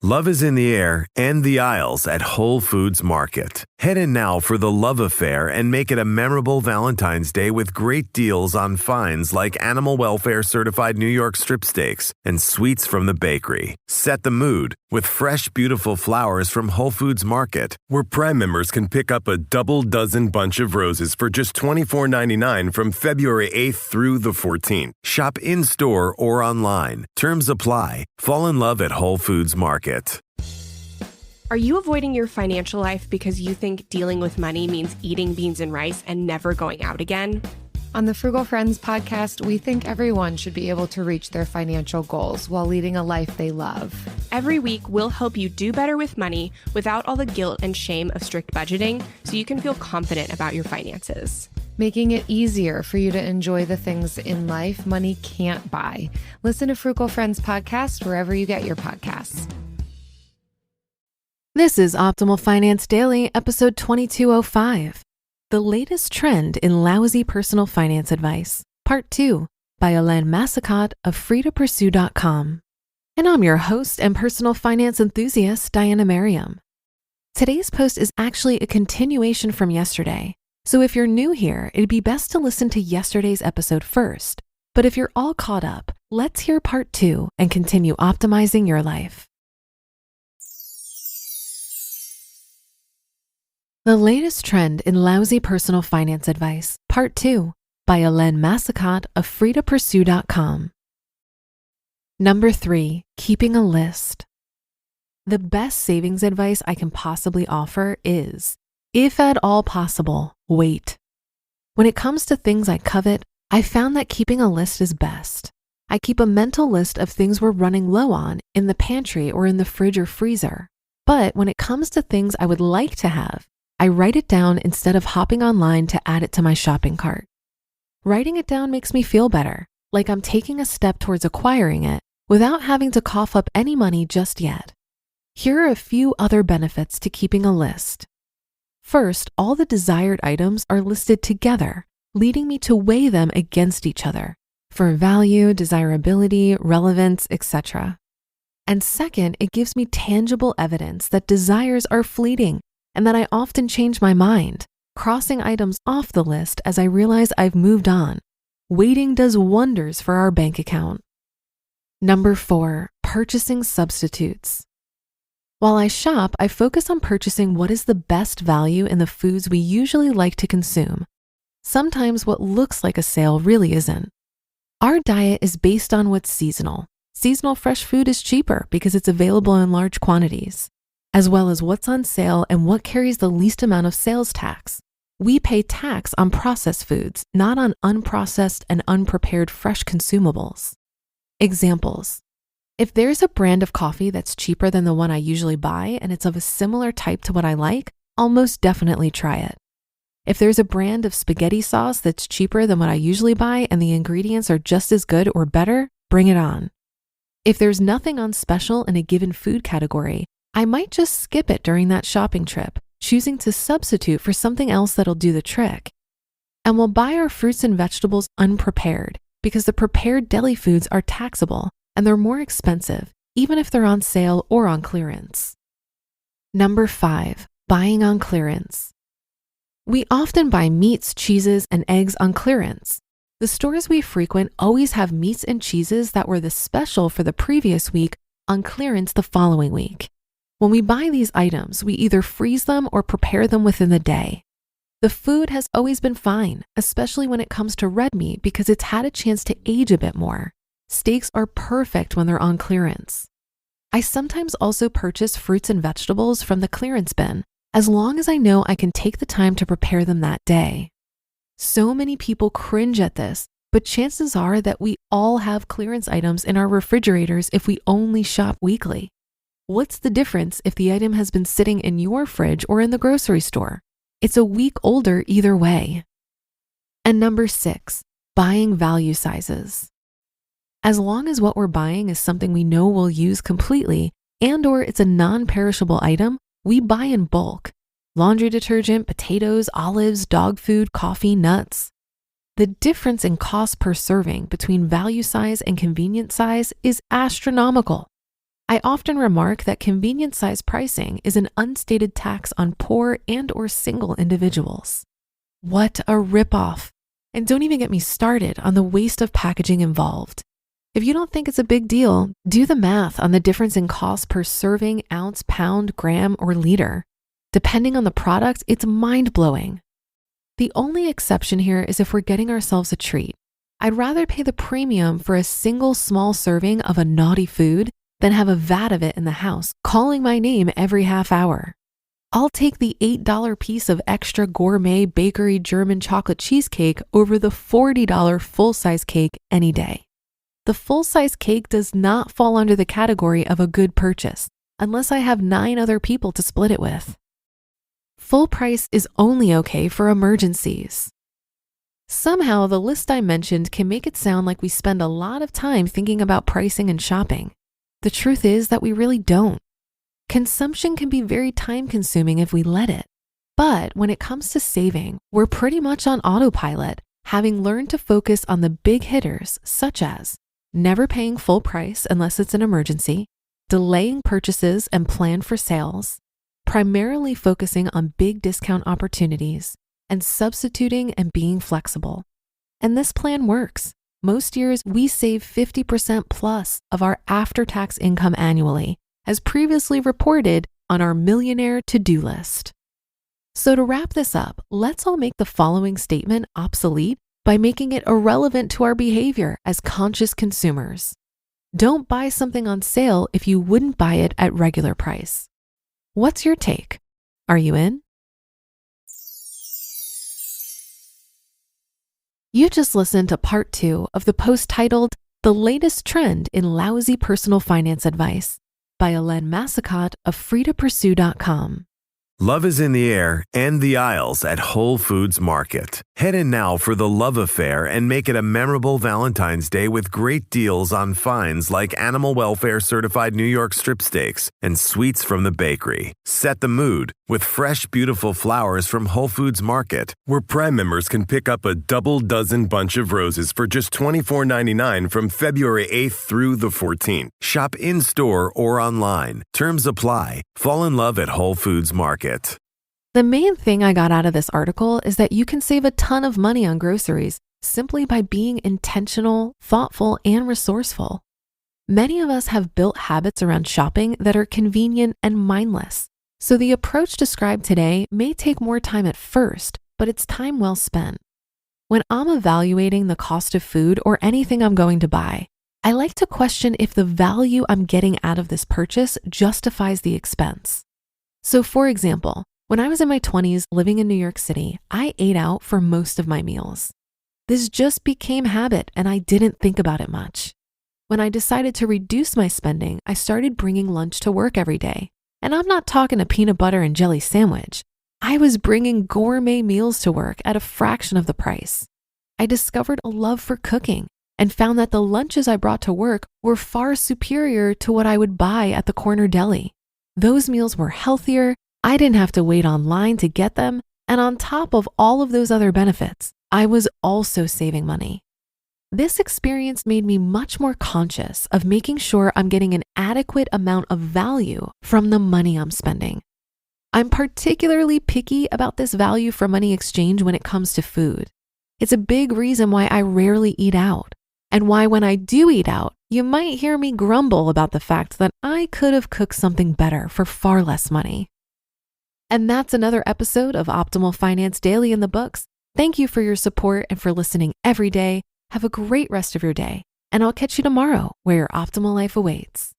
Love is in the air and the aisles at Whole Foods Market. Head in now for the love affair and make it a memorable Valentine's Day with great deals on finds like animal welfare certified New York strip steaks and sweets from the bakery. Set the mood with fresh, beautiful flowers from Whole Foods Market, where Prime members can pick up a double dozen bunch of roses for just $24.99 from February 8th through the 14th. Shop in-store or online. Terms apply. Fall in love at Whole Foods Market. Are you avoiding your financial life because you think dealing with money means eating beans and rice and never going out again? On the Frugal Friends podcast, we think everyone should be able to reach their financial goals while leading a life they love. Every week, we'll help you do better with money without all the guilt and shame of strict budgeting, so you can feel confident about your finances. Making it easier for you to enjoy the things in life money can't buy. Listen to Frugal Friends podcast wherever you get your podcasts. This is Optimal Finance Daily, episode 2205. The latest trend in lousy personal finance advice, part 2, by Alain Massicot of freetopursue.com. And I'm your host and personal finance enthusiast, Diana Merriam. Today's post is actually a continuation from yesterday. So if you're new here, it'd be best to listen to yesterday's episode first. But if you're all caught up, let's hear part 2 and continue optimizing your life. The latest trend in lousy personal finance advice, part 2, by Alain Massicot of freetopursue.com. Number 3, keeping a list. The best savings advice I can possibly offer is, if at all possible, wait. When it comes to things I covet, I found that keeping a list is best. I keep a mental list of things we're running low on in the pantry or in the fridge or freezer. But when it comes to things I would like to have, I write it down instead of hopping online to add it to my shopping cart. Writing it down makes me feel better, like I'm taking a step towards acquiring it without having to cough up any money just yet. Here are a few other benefits to keeping a list. First, all the desired items are listed together, leading me to weigh them against each other for value, desirability, relevance, etc. And second, it gives me tangible evidence that desires are fleeting and that I often change my mind, crossing items off the list as I realize I've moved on. Waiting does wonders for our bank account. Number 4, purchasing substitutes. While I shop, I focus on purchasing what is the best value in the foods we usually like to consume. Sometimes what looks like a sale really isn't. Our diet is based on what's seasonal. Seasonal fresh food is cheaper because it's available in large quantities, as well as what's on sale and what carries the least amount of sales tax. We pay tax on processed foods, not on unprocessed and unprepared fresh consumables. Examples. If there's a brand of coffee that's cheaper than the one I usually buy and it's of a similar type to what I like, I'll most definitely try it. If there's a brand of spaghetti sauce that's cheaper than what I usually buy and the ingredients are just as good or better, bring it on. If there's nothing on special in a given food category, I might just skip it during that shopping trip, choosing to substitute for something else that'll do the trick. And we'll buy our fruits and vegetables unprepared because the prepared deli foods are taxable and they're more expensive, even if they're on sale or on clearance. Number 5, buying on clearance. We often buy meats, cheeses, and eggs on clearance. The stores we frequent always have meats and cheeses that were the special for the previous week on clearance the following week. When we buy these items, we either freeze them or prepare them within the day. The food has always been fine, especially when it comes to red meat because it's had a chance to age a bit more. Steaks are perfect when they're on clearance. I sometimes also purchase fruits and vegetables from the clearance bin, as long as I know I can take the time to prepare them that day. So many people cringe at this, but chances are that we all have clearance items in our refrigerators if we only shop weekly. What's the difference if the item has been sitting in your fridge or in the grocery store? It's a week older either way. And number 6, buying value sizes. As long as what we're buying is something we know we'll use completely and/or it's a non-perishable item, we buy in bulk. Laundry detergent, potatoes, olives, dog food, coffee, nuts. The difference in cost per serving between value size and convenience size is astronomical. I often remark that convenience-size pricing is an unstated tax on poor and/or single individuals. What a ripoff! And don't even get me started on the waste of packaging involved. If you don't think it's a big deal, do the math on the difference in cost per serving, ounce, pound, gram, or liter. Depending on the product, it's mind-blowing. The only exception here is if we're getting ourselves a treat. I'd rather pay the premium for a single small serving of a naughty food than have a vat of it in the house, calling my name every half hour. I'll take the $8 piece of extra gourmet bakery German chocolate cheesecake over the $40 full-size cake any day. The full-size cake does not fall under the category of a good purchase unless I have 9 other people to split it with. Full price is only okay for emergencies. Somehow, the list I mentioned can make it sound like we spend a lot of time thinking about pricing and shopping. The truth is that we really don't. Consumption can be very time-consuming if we let it. But when it comes to saving, we're pretty much on autopilot, having learned to focus on the big hitters such as never paying full price unless it's an emergency, delaying purchases and plan for sales, primarily focusing on big discount opportunities, and substituting and being flexible. And this plan works. Most years, we save 50% plus of our after-tax income annually, as previously reported on our millionaire to-do list. So to wrap this up, let's all make the following statement obsolete by making it irrelevant to our behavior as conscious consumers. Don't buy something on sale if you wouldn't buy it at regular price. What's your take? Are you in? You just listened to part 2 of the post titled The Latest Trend in Lousy Personal Finance Advice by Ellen Massicott of freetopursue.com. Love is in the air and the aisles at Whole Foods Market. Head in now for the love affair and make it a memorable Valentine's Day with great deals on finds like animal welfare certified New York strip steaks and sweets from the bakery. Set the mood with fresh, beautiful flowers from Whole Foods Market, where Prime members can pick up a double dozen bunch of roses for just $24.99 from February 8th through the 14th. Shop in-store or online. Terms apply. Fall in love at Whole Foods Market. The main thing I got out of this article is that you can save a ton of money on groceries simply by being intentional, thoughtful, and resourceful. Many of us have built habits around shopping that are convenient and mindless. So the approach described today may take more time at first, but it's time well spent. When I'm evaluating the cost of food or anything I'm going to buy, I like to question if the value I'm getting out of this purchase justifies the expense. So for example, when I was in my 20s living in New York City, I ate out for most of my meals. This just became habit and I didn't think about it much. When I decided to reduce my spending, I started bringing lunch to work every day. And I'm not talking a peanut butter and jelly sandwich. I was bringing gourmet meals to work at a fraction of the price. I discovered a love for cooking and found that the lunches I brought to work were far superior to what I would buy at the corner deli. Those meals were healthier, I didn't have to wait online to get them, and on top of all of those other benefits, I was also saving money. This experience made me much more conscious of making sure I'm getting an adequate amount of value from the money I'm spending. I'm particularly picky about this value for money exchange when it comes to food. It's a big reason why I rarely eat out, and why when I do eat out, you might hear me grumble about the fact that I could have cooked something better for far less money. And that's another episode of Optimal Finance Daily in the books. Thank you for your support and for listening every day. Have a great rest of your day, and I'll catch you tomorrow where your optimal life awaits.